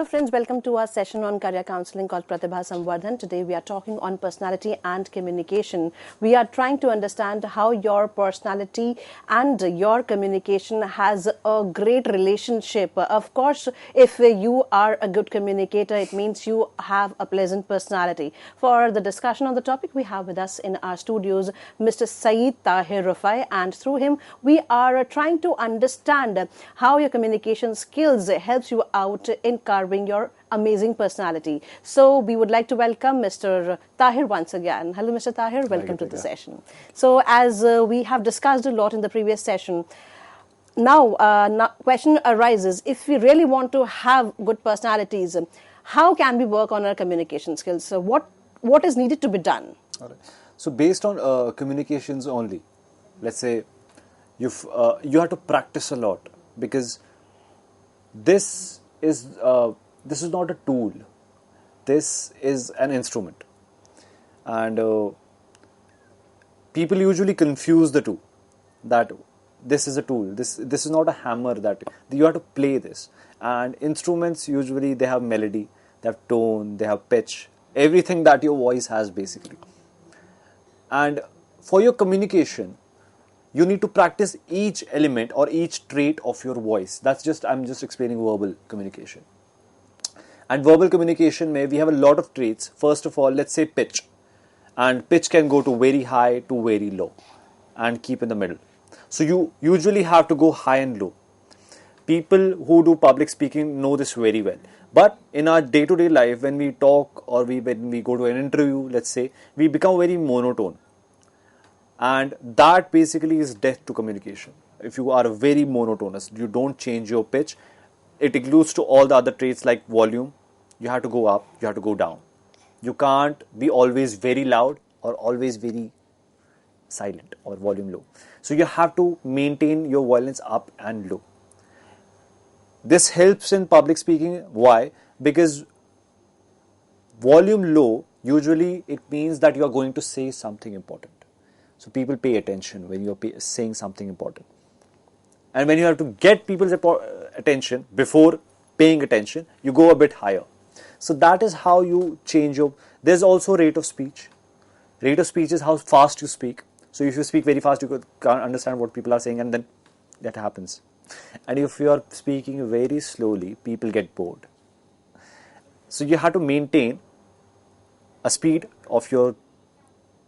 Hello friends, welcome to our session on career counseling called Pratibha Samvardhan. Today we are talking on personality and communication. We are trying to understand how your personality and your communication has a great relationship. Of course, if you are a good communicator, it means you have a pleasant personality. For the discussion on the topic, we have with us in our studios Mr. Saeed Tahir Rufai, and through him we are trying to understand how your communication skills helps you out in carving your amazing personality. So we would like to welcome Mr. Tahir once again. Hello, Mr. Tahir. Welcome to the session. So as we have discussed a lot in the previous session, now question arises, if we really want to have good personalities, how can we work on our communication skills? So what is needed to be done? All right. So based on communications only, let's say you have to practice a lot, because this is not a tool. This is an instrument, and people usually confuse the two. That this is a tool. This is not a hammer. That you have to play this. And instruments usually they have melody, they have tone, they have pitch, everything that your voice has basically. And for your communication, you need to practice each element or each trait of your voice. I'm just explaining verbal communication. And verbal communication, we have a lot of traits. First of all, let's say pitch. And pitch can go to very high to very low and keep in the middle. So you usually have to go high and low. People who do public speaking know this very well. But in our day-to-day life, when we talk or when we go to an interview, let's say, we become very monotone. And that basically is death to communication. If you are very monotonous, you don't change your pitch, it includes to all the other traits like volume. You have to go up, you have to go down. You can't be always very loud or always very silent or volume low. So you have to maintain your violence up and low. This helps in public speaking. Why? Because volume low, usually it means that you are going to say something important. So people pay attention when you are saying something important. And when you have to get people's attention before paying attention, you go a bit higher. So that is how you change your... There's also rate of speech. Rate of speech is how fast you speak. So if you speak very fast, you can't understand what people are saying, and then that happens. And if you are speaking very slowly, people get bored. So you have to maintain a speed of your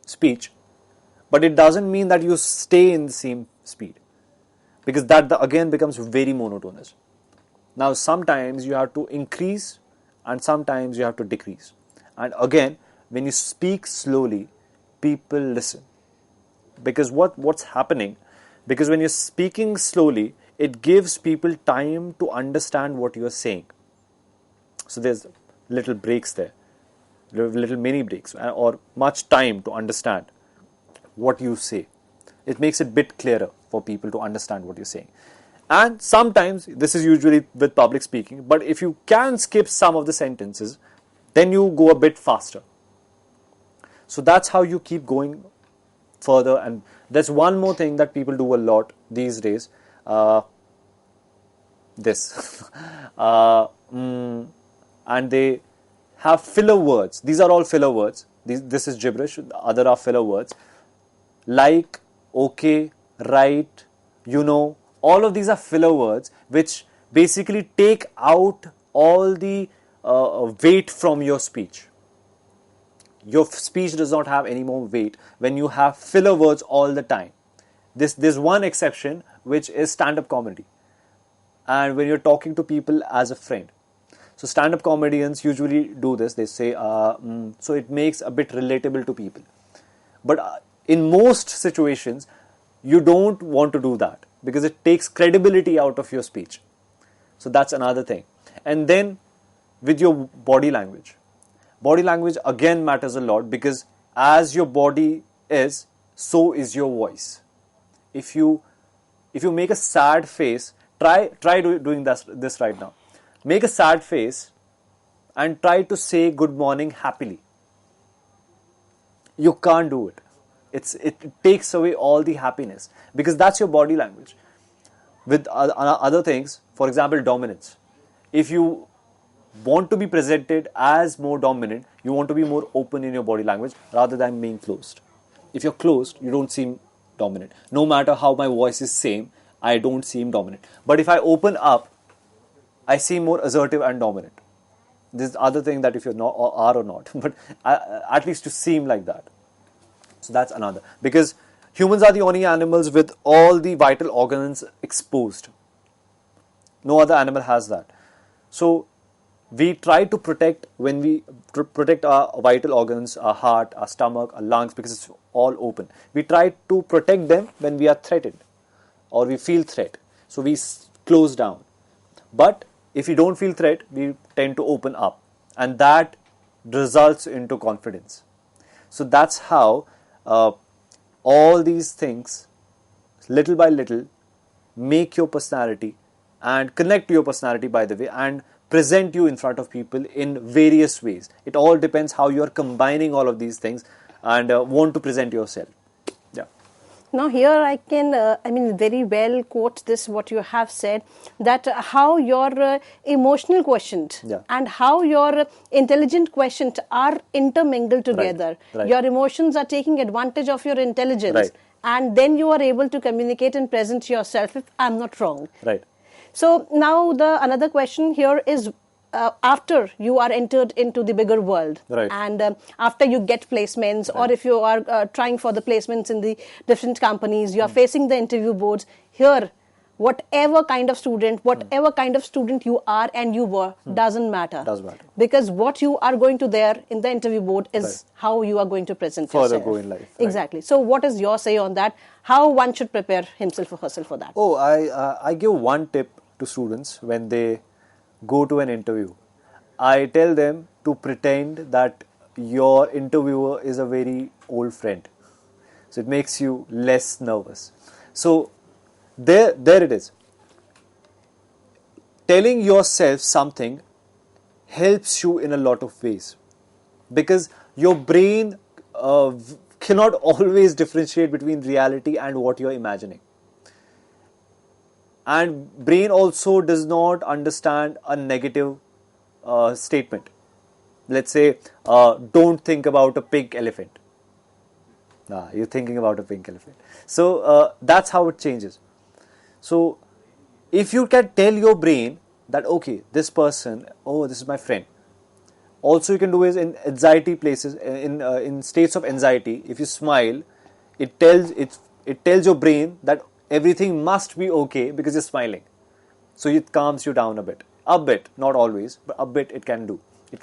speech, but it doesn't mean that you stay in the same speed, because that again becomes very monotonous. Now sometimes you have to increase and sometimes you have to decrease. And again, when you speak slowly, people listen. Because what's happening? Because when you're speaking slowly, it gives people time to understand what you're saying. So there's little breaks there, little mini breaks, or much time to understand what you say. It makes it a bit clearer for people to understand what you're saying. And sometimes, this is usually with public speaking, but if you can skip some of the sentences, then you go a bit faster. So that's how you keep going further. And there's one more thing that people do a lot these days. And they have filler words. These are all filler words. This is gibberish. Other are filler words. Like, okay, right, you know, all of these are filler words which basically take out all the weight from your speech. Your speech does not have any more weight when you have filler words all the time. There's one exception, which is stand-up comedy. And when you're talking to people as a friend. So stand-up comedians usually do this. They say, so it makes a bit relatable to people. But in most situations, you don't want to do that, because it takes credibility out of your speech. So that's another thing. And then with your body language. Body language again matters a lot, because as your body is, so is your voice. If you make a sad face, try doing this right now. Make a sad face and try to say good morning happily. You can't do it. It takes away all the happiness, because that's your body language. With other things, for example, dominance. If you want to be presented as more dominant, you want to be more open in your body language rather than being closed. If you're closed, you don't seem dominant. No matter how my voice is same, I don't seem dominant. But if I open up, I seem more assertive and dominant. This is other thing that if you're not or are or not, but at least to seem like that. So that's another. Because humans are the only animals with all the vital organs exposed. No other animal has that. So we try to protect when we protect our vital organs, our heart, our stomach, our lungs, because it's all open. We try to protect them when we are threatened or we feel threat. So we close down. But if we don't feel threat, we tend to open up, and that results into confidence. So that's how all these things, little by little, make your personality and connect to your personality, by the way, and present you in front of people in various ways. It all depends how you are combining all of these things and want to present yourself. Yeah. Now here I can, very well quote this, what you have said, that how your emotional quotient and how your intelligent quotient are intermingled together. Right. Your emotions are taking advantage of your intelligence. Right. And then you are able to communicate and present yourself, if I'm not wrong. Right. So now another question here is, after you are entered into the bigger world, right, and after you get placements, right, or if you are trying for the placements in the different companies, you are facing the interview boards. Here, whatever kind of student you are and you were, doesn't matter. Because what you are going to there in the interview board is right, how you are going to present further yourself. Go in life. Right. Exactly. So what is your say on that? How one should prepare himself or herself for that? Oh, I give one tip to students when they go to an interview. I tell them to pretend that your interviewer is a very old friend. So it makes you less nervous. So there it is. Telling yourself something helps you in a lot of ways, because your brain cannot always differentiate between reality and what you're imagining. And brain also does not understand a negative statement. Let's say, don't think about a pink elephant. You're thinking about a pink elephant. So that's how it changes. So if you can tell your brain that, okay, this person, oh, this is my friend. Also you can do is in anxiety places, in states of anxiety, if you smile, it tells your brain that everything must be okay because you're smiling. So it calms you down a bit, not always, but a bit it can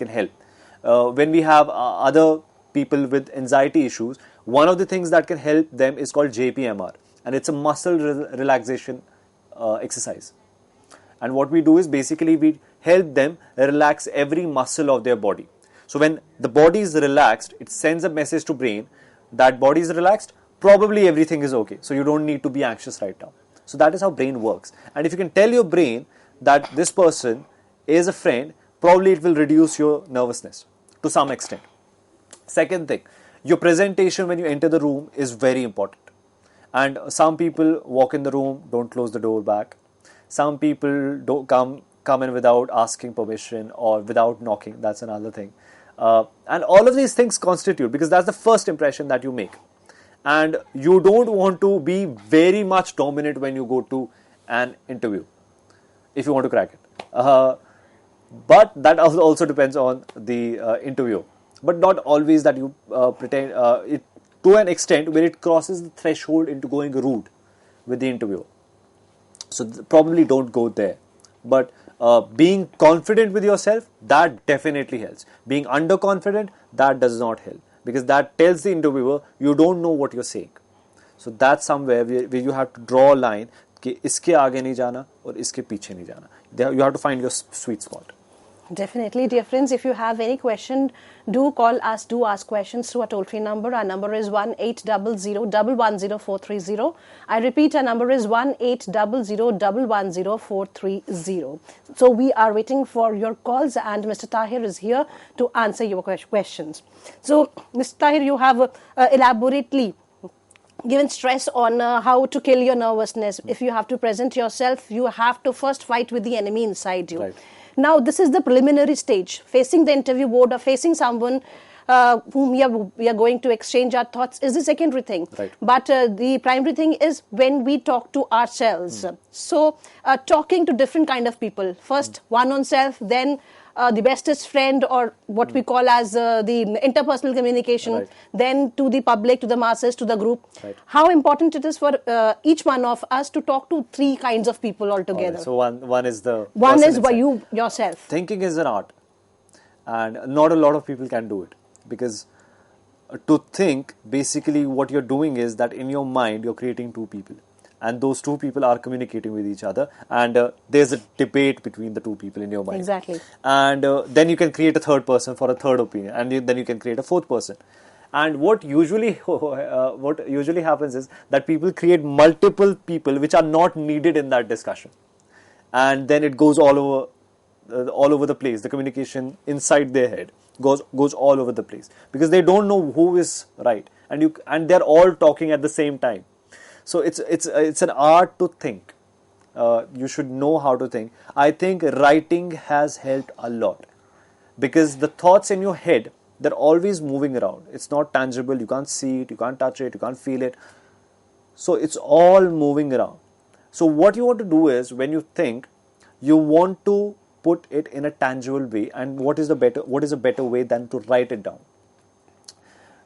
help. When we have other people with anxiety issues, one of the things that can help them is called JPMR, and it's a muscle relaxation exercise. And what we do is basically we help them relax every muscle of their body. So when the body is relaxed, it sends a message to brain that body is relaxed, probably everything is okay. So you don't need to be anxious right now. So that is how brain works. And if you can tell your brain that this person is a friend, probably it will reduce your nervousness to some extent. Second thing, your presentation when you enter the room is very important. And some people walk in the room, don't close the door back. Some people don't come in without asking permission or without knocking. That's another thing. And all of these things constitute, because that's the first impression that you make. And you don't want to be very much dominant when you go to an interview, if you want to crack it. But that also depends on the interview. But not always that you pretend, it to an extent where it crosses the threshold into going rude with the interviewer. So probably don't go there. But being confident with yourself, that definitely helps. Being underconfident, that does not help. Because that tells the interviewer you don't know what you're saying. So that's somewhere where you have to draw a line कि इसके आगे नहीं जाना और इसके पीछे नहीं जाना. You have to find your sweet spot. Definitely, dear friends, if you have any question, do call us, do ask questions through our toll-free number. Our number is 1-800-110-430. I repeat, our number is 1-800-110-430. So we are waiting for your calls, and Mr. Tahir is here to answer your questions. So, Mr. Tahir, you have elaborately given stress on how to kill your nervousness. If you have to present yourself, you have to first fight with the enemy inside you. Right. Now, this is the preliminary stage, facing the interview board or facing someone whom we are going to exchange our thoughts is the secondary thing. Right. But the primary thing is when we talk to ourselves. So, talking to different kind of people. First, one on self, then the bestest friend, or what we call as the interpersonal communication, Right. then to the public, to the masses, to the group. Right. How important it is for each one of us to talk to three kinds of people altogether. So one is the One person is by inside. you yourself. Thinking is an art, and not a lot of people can do it, because to think, basically what you're doing is that in your mind you're creating two people, and those two people are communicating with each other, and there's a debate between the two people in your mind. Exactly. And then you can create a third person for a third opinion, and then you can create a fourth person. And what usually happens is that people create multiple people which are not needed in that discussion, and then it goes all over the place. The communication inside their head goes all over the place, because they don't know who is right, and they're all talking at the same time. So it's an art to think. You should know how to think. I think writing has helped a lot, because the thoughts in your head, they're always moving around. It's not tangible. You can't see it. You can't touch it. You can't feel it. So it's all moving around. So what you want to do is, when you think, you want to put it in a tangible way. And what is a better way than to write it down?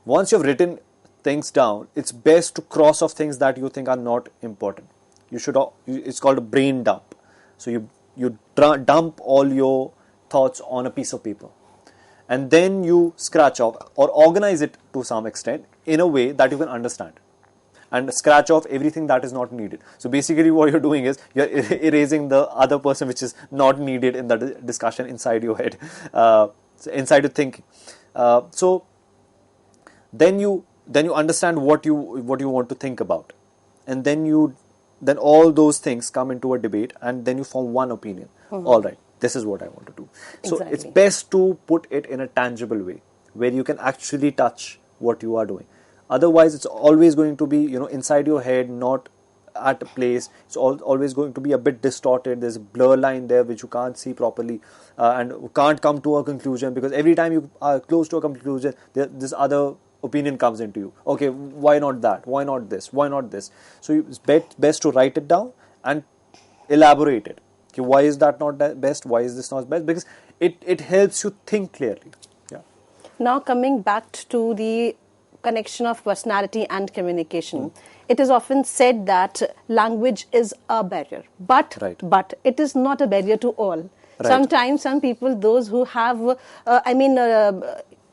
Once you've written things down, it's best to cross off things that you think are not important. It's called a brain dump. So you dump all your thoughts on a piece of paper, and then you scratch off or organize it to some extent in a way that you can understand, and scratch off everything that is not needed. So basically what you're doing is you're erasing the other person which is not needed in the discussion inside your head, inside your thinking. So then you understand what you want to think about, and then all those things come into a debate, and then you form one opinion. All right, this is what I want to do. So Exactly. it's best to put it in a tangible way where you can actually touch what you are doing. Otherwise, it's always going to be inside your head, not at a place. It's always going to be a bit distorted. There's a blur line there which you can't see properly, and can't come to a conclusion, because every time you are close to a conclusion, this other opinion comes into you. Okay, why not that? Why not this? Why not this? So it's best to write it down and elaborate it. Okay, why is that not best? Why is this not best? Because it helps you think clearly. Yeah. Now, coming back to the connection of personality and communication, it is often said that language is a barrier, but Right. it is not a barrier to all. Right. Sometimes some people, those who have,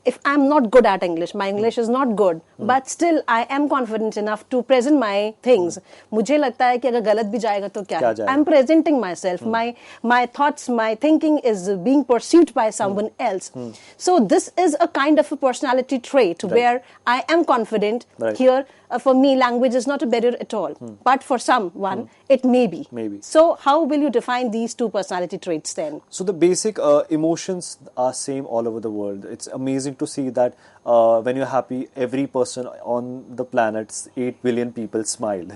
if I'm not good at English, my English is not good, but still I am confident enough to present my things. मुझे लगता है कि अगर गलत भी जाएगा तो क्या है? I'm presenting myself. My thoughts, my thinking is being perceived by someone else. So this is a kind of a personality trait where I am confident. Right. Here, for me, language is not a barrier at all. But for someone, it may be. Maybe. So how will you define these two personality traits then? So the basic emotions are same all over the world. It's amazing to see that when you're happy, every person on the planet, 8 billion people smile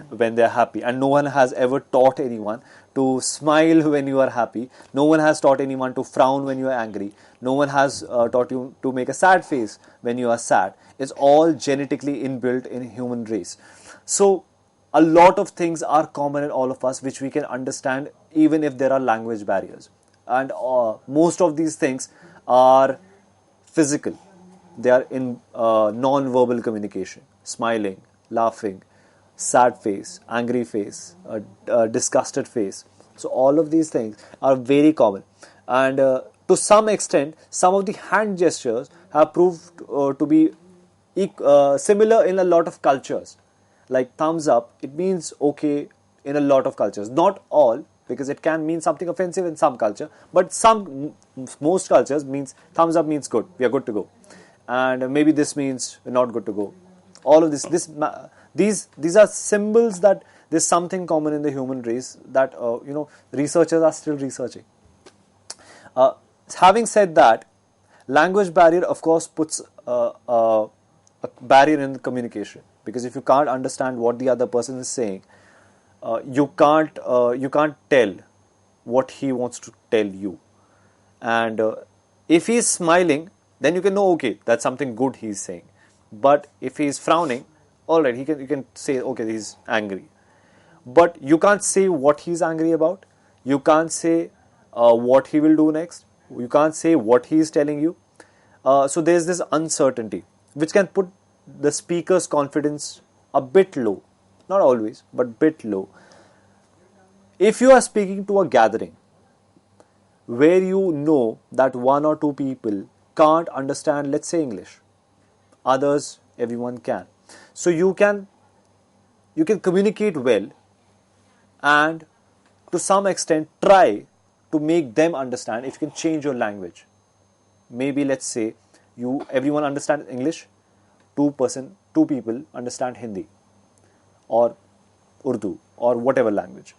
when they're happy. And no one has ever taught anyone to smile when you are happy. No one has taught anyone to frown when you are angry. No one has taught you to make a sad face when you are sad. It's all genetically inbuilt in human race. So a lot of things are common in all of us, which we can understand even if there are language barriers. And most of these things are physical. They are in non-verbal communication: smiling, laughing, sad face, angry face, disgusted face. So all of these things are very common. And to some extent, some of the hand gestures have proved to be similar in a lot of cultures. Like thumbs up, it means okay in a lot of cultures. Not all, because it can mean something offensive in some culture, but most cultures means thumbs up means good, we are good to go. And maybe this means we're not good to go. All of these are symbols that there's something common in the human race that researchers are still researching. Having said that, language barrier of course puts a barrier in communication, because if you can't understand what the other person is saying, you can't tell what he wants to tell you. And if he's smiling, then you can know, okay, that's something good he's saying. But if he's frowning, all right, you can say, okay, he's angry. But you can't say what he's angry about. You can't say what he will do next. You can't say what he is telling you. So there's this uncertainty, which can put the speaker's confidence a bit low. Not always, but bit low. If you are speaking to a gathering where you know that one or two people can't understand, let's say, English, others, everyone can. So you can communicate well and to some extent try to make them understand. If you can change your language, maybe let's say everyone understands English, two people understand Hindi or Urdu or whatever language.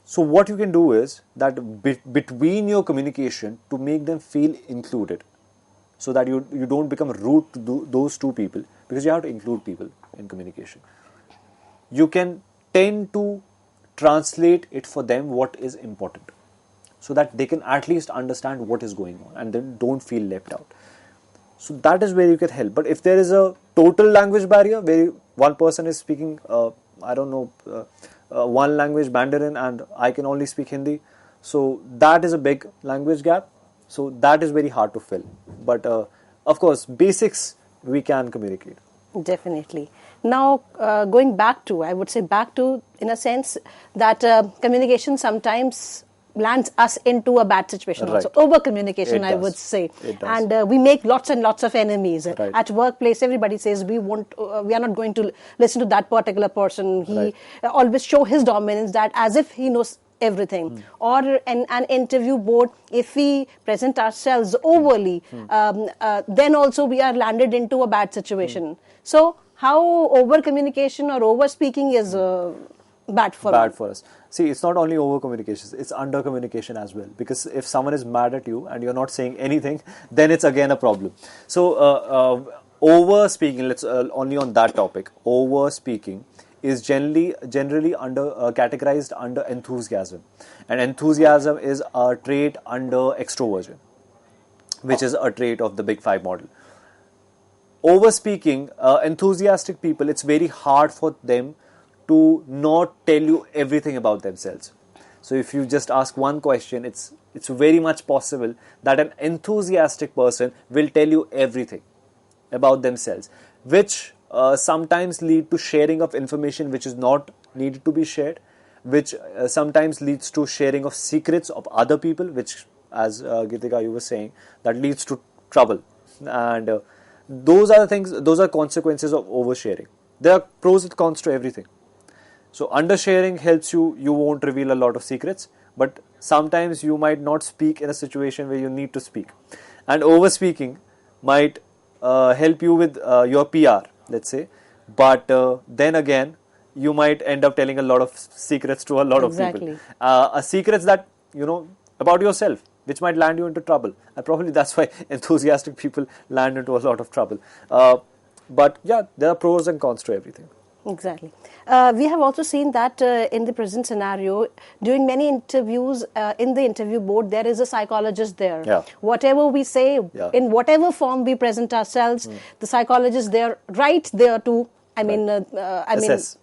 So what you can do is that between your communication, to make them feel included, so that you don't become rude to those two people, because you have to include people in communication. You can tend to translate it for them what is important, so that they can at least understand what is going on and then don't feel left out. So that is where you can help. But if there is a total language barrier where one person is speaking, one language, Mandarin, and I can only speak Hindi, so that is a big language gap. So that is very hard to fill. But of course, basics we can communicate. Definitely. Now, going back to, I would say back to, in a sense, that communication sometimes lands us into a bad situation. Right. Also, over communication, I would say. It does. And we make lots and lots of enemies. Right. At workplace, everybody says we are not going to listen to that particular person. He always show his dominance, that as if he knows everything. Or an interview board, if we present ourselves overly, then also we are landed into a bad situation. So how over communication or over speaking is bad for us. See, it's not only over communication, it's under communication as well. Because if someone is mad at you and you're not saying anything, then it's again a problem. So over speaking, let's only on that topic. Over speaking is generally under categorized under enthusiasm, and enthusiasm is a trait under extroversion, which is a trait of the Big Five model. Over speaking, enthusiastic people, it's very hard for them to not tell you everything about themselves. So if you just ask one question, it's very much possible that an enthusiastic person will tell you everything about themselves, which sometimes lead to sharing of information which is not needed to be shared, which sometimes leads to sharing of secrets of other people, which, as Gitika, you were saying, that leads to trouble. And those are the things, those are consequences of oversharing. There are pros and cons to everything. So undersharing helps you won't reveal a lot of secrets, but sometimes you might not speak in a situation where you need to speak. And overspeaking might help you with your PR, let's say, but then again, you might end up telling a lot of secrets to a lot of people. Secrets that, about yourself, which might land you into trouble. And probably that's why enthusiastic people land into a lot of trouble. But yeah, there are pros and cons to everything. Exactly. We have also seen that in the present scenario, during many interviews, in the interview board, there is a psychologist there. Yeah. Whatever we say, in whatever form we present ourselves, the psychologist there, right there to, assess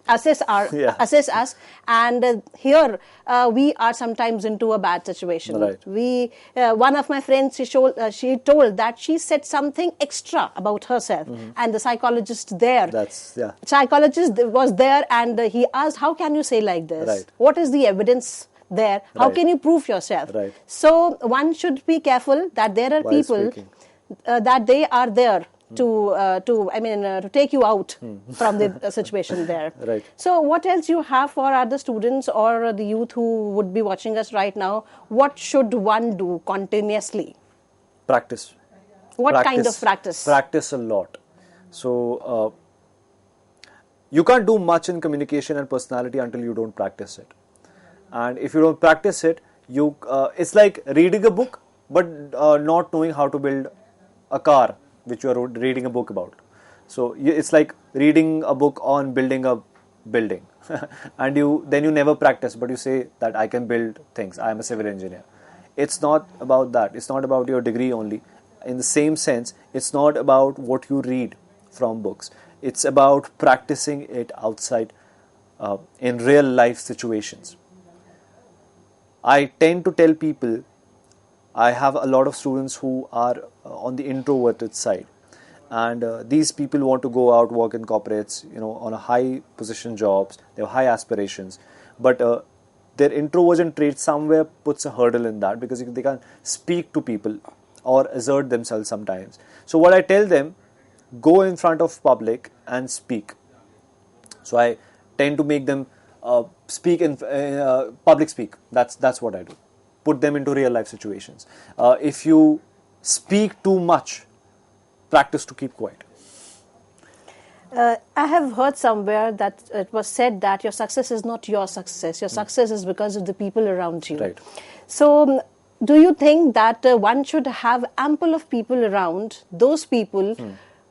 us. And here we are sometimes into a bad situation. Right. One of my friends, she told that she said something extra about herself, and the psychologist there. Psychologist was there, and he asked, "How can you say like this? Right. What is the evidence there? How can you prove yourself?" Right. So one should be careful that there are people that they are there to take you out from the situation there. Right. So what else you have for other students or the youth who would be watching us right now? What should one do continuously? Practice. What kind of practice? Practice a lot. So you can't do much in communication and personality until you don't practice it. And if you don't practice it, it's like reading a book but not knowing how to build a car, which you are reading a book about. So it's like reading a book on building a building and then you never practice, but you say that I can build things, I am a civil engineer. it's not about that. It's not about your degree only. In the same sense, it's not about what you read from books. It's about practicing it outside in real life situations. I tend to tell people, I have a lot of students who are on the introverted side, and these people want to go out, work in corporates, on a high position jobs. They have high aspirations, but their introversion trait somewhere puts a hurdle in that, because they can't speak to people or assert themselves sometimes. So what I tell them, go in front of public and speak. So I tend to make them speak in public speak. That's what I do. Put them into real life situations. If you speak too much, practice to keep quiet. I have heard somewhere that it was said that your success is not your success. Your success is because of the people around you. Right. So, do you think that one should have ample of people around, those people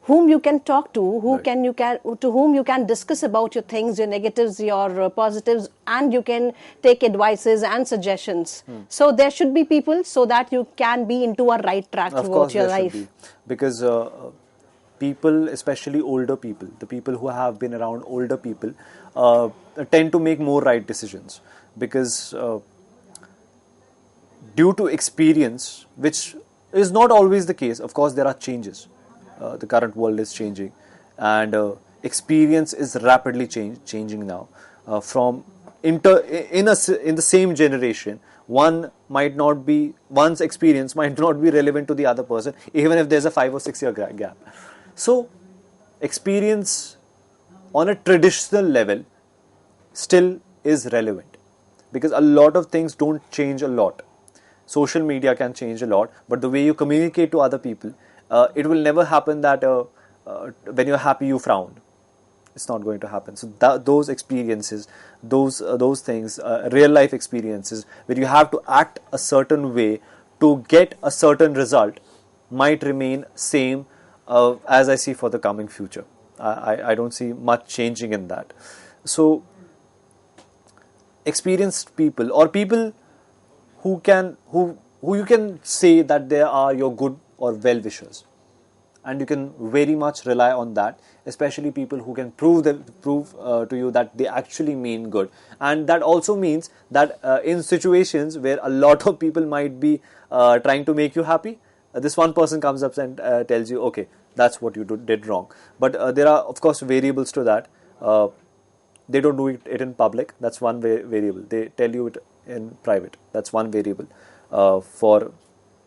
whom you can talk to, to whom you can discuss about your things, your negatives, your positives, and you can take advices and suggestions. So there should be people so that you can be into a right track throughout your life. Should be. Because people, especially older people, the people who have been around older people, tend to make more right decisions, because due to experience, which is not always the case. Of course, there are changes. The current world is changing, and experience is rapidly changing now. From in the same generation, one's experience might not be relevant to the other person, even if there's a 5 or 6 year gap. So, experience on a traditional level still is relevant, because a lot of things don't change a lot. Social media can change a lot, but the way you communicate to other people, it will never happen that when you're happy you frown. It's not going to happen. So those experiences, those things, real life experiences, where you have to act a certain way to get a certain result, might remain same as I see for the coming future. I don't see much changing in that. So experienced people, or people who you can say that they are your good or well-wishers, and you can very much rely on that, especially people who can prove to you that they actually mean good. And that also means that in situations where a lot of people might be trying to make you happy, this one person comes up and tells you, okay, that's what you did wrong. But there are, of course, variables to that. They don't do it in public. That's one variable. They tell you it in private. That's one variable for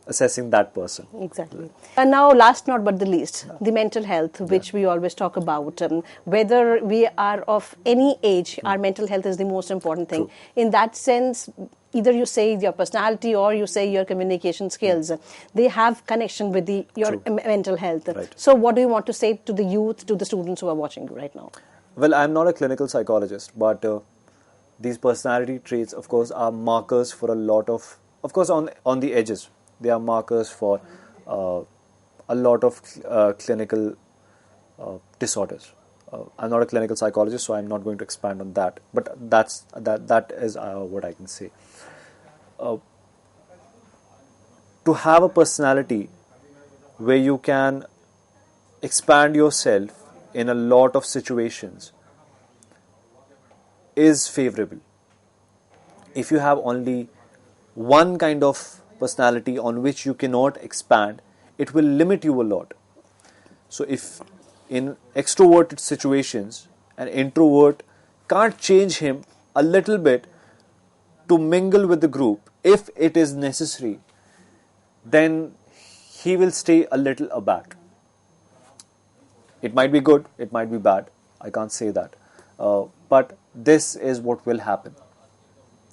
assessing that person. Exactly. And now, last not but the least, the mental health, which we always talk about. Whether we are of any age, our mental health is the most important thing. True. In that sense, either you say your personality or you say your communication skills, they have connection with your mental health. Right. So what do you want to say to the youth, to the students who are watching you right now? Well, I'm not a clinical psychologist, but these personality traits, of course, are markers for a lot of course, on the edges. They are markers for a lot of clinical disorders. I'm not a clinical psychologist, so I'm not going to expand on that. But that is what I can say. To have a personality where you can expand yourself in a lot of situations is favorable. If you have only one kind of personality on which you cannot expand, it will limit you a lot. So if in extroverted situations an introvert can't change him a little bit to mingle with the group if it is necessary, then he will stay a little aback. It might be good, it might be bad, I can't say that, but this is what will happen.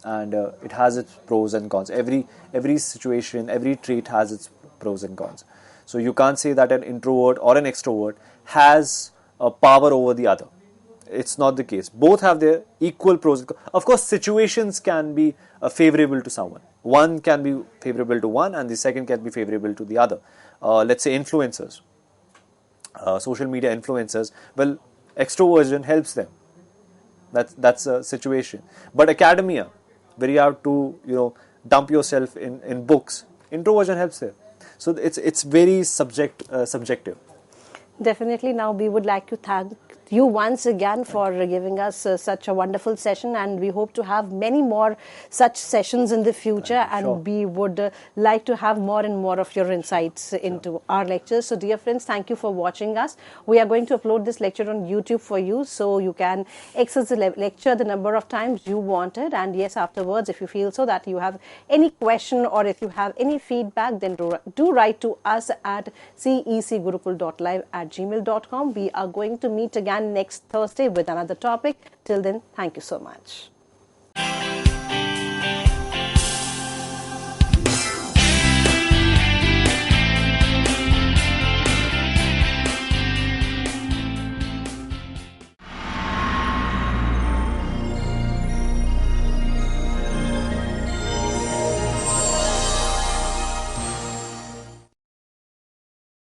And it has its pros and cons. Every situation, every trait has its pros and cons. So you can't say that an introvert or an extrovert has a power over the other. It's not the case. Both have their equal pros and cons. Of course, situations can be favorable to someone. One can be favorable to one, and the second can be favorable to the other. Let's say influencers, social media influencers. Well, extroversion helps them. That's a situation. But academia, where you have to dump yourself in books. Introversion helps there. So it's very subjective. Definitely. Now we would like to thank you once again for giving us such a wonderful session, and we hope to have many more such sessions in the future, and Sure. we would like to have more and more of your insights into our lectures. So dear friends, thank you for watching us. We are going to upload this lecture on YouTube for you, so you can access the lecture the number of times you wanted, and yes, afterwards, if you feel so that you have any question or if you have any feedback, then do write to us at cecgurukul.live@gmail.com. We are going to meet again next Thursday with another topic. Till then, thank you so much.